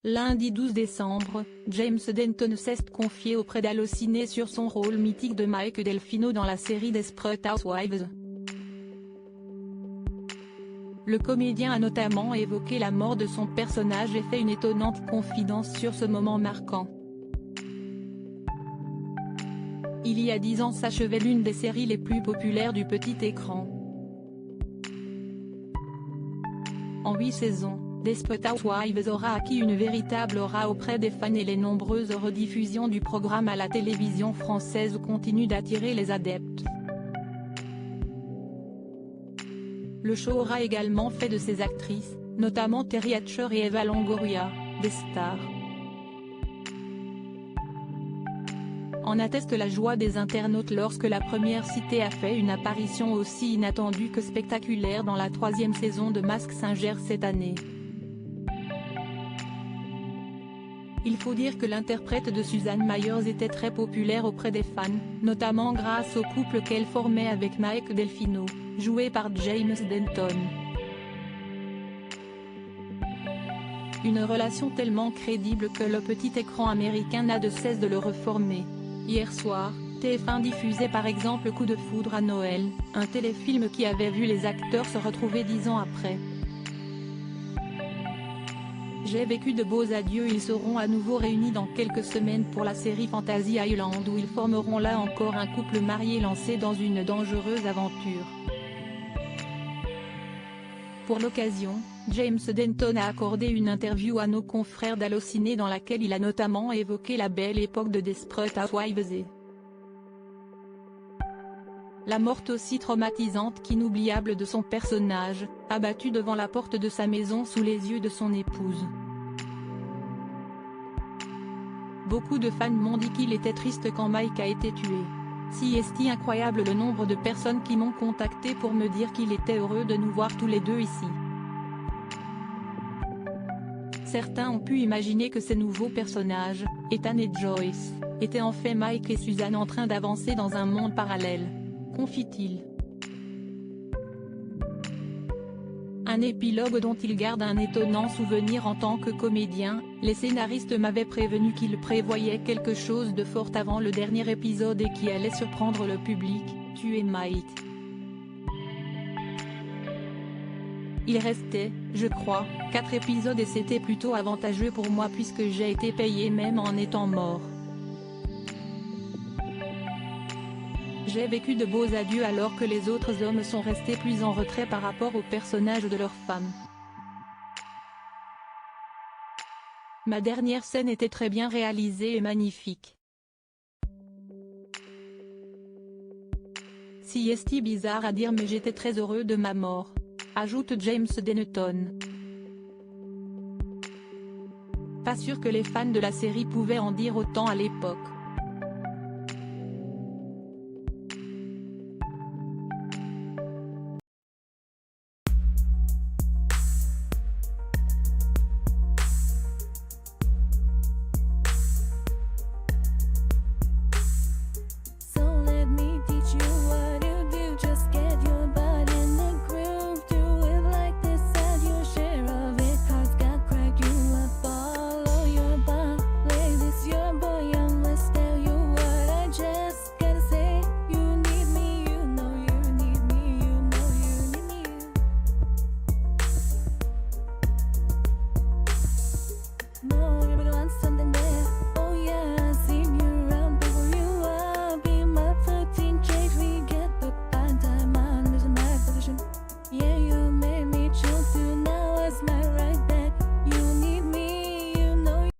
Lundi 12 décembre, James Denton s'est confié auprès d'Allociné sur son rôle mythique de Mike Delfino dans la série Desperate Housewives. Le comédien a notamment évoqué la mort de son personnage et fait une étonnante confidence sur ce moment marquant. Il y a 10 ans s'achevait l'une des séries les plus populaires du petit écran. En 8 saisons, Desperate Housewives aura acquis une véritable aura auprès des fans et les nombreuses rediffusions du programme à la télévision française continuent d'attirer les adeptes. Le show aura également fait de ses actrices, notamment Terry Hatcher et Eva Longoria, des stars. En atteste la joie des internautes lorsque la première citée a fait une apparition aussi inattendue que spectaculaire dans la 3e saison de Masked Singer cette année. Il faut dire que l'interprète de Susan Myers était très populaire auprès des fans, notamment grâce au couple qu'elle formait avec Mike Delfino, joué par James Denton. Une relation tellement crédible que le petit écran américain n'a de cesse de le reformer. Hier soir, TF1 diffusait par exemple Coup de foudre à Noël, un téléfilm qui avait vu les acteurs se retrouver 10 ans après. J'ai vécu de beaux adieux. Ils seront à nouveau réunis dans quelques semaines pour la série Fantasy Island où ils formeront là encore un couple marié lancé dans une dangereuse aventure. Pour l'occasion, James Denton a accordé une interview à nos confrères d'Allociné dans laquelle il a notamment évoqué la belle époque de Desperate Housewives et la mort aussi traumatisante qu'inoubliable de son personnage, abattu devant la porte de sa maison sous les yeux de son épouse. Beaucoup de fans m'ont dit qu'il était triste quand Mike a été tué. C'est incroyable le nombre de personnes qui m'ont contacté pour me dire qu'il était heureux de nous voir tous les deux ici. Certains ont pu imaginer que ces nouveaux personnages, Ethan et Joyce, étaient en fait Mike et Susan en train d'avancer dans un monde parallèle, confie-t-il. Un épilogue dont il garde un étonnant souvenir en tant que comédien. Les scénaristes m'avaient prévenu qu'ils prévoyaient quelque chose de fort avant le dernier épisode et qui allait surprendre le public, tuer Mike. Il restait, je crois, 4 épisodes et c'était plutôt avantageux pour moi puisque j'ai été payé même en étant mort. J'ai vécu de beaux adieux alors que les autres hommes sont restés plus en retrait par rapport aux personnages de leurs femmes. Ma dernière scène était très bien réalisée et magnifique. C'est bizarre à dire mais j'étais très heureux de ma mort, ajoute James Denton. Pas sûr que les fans de la série pouvaient en dire autant à l'époque.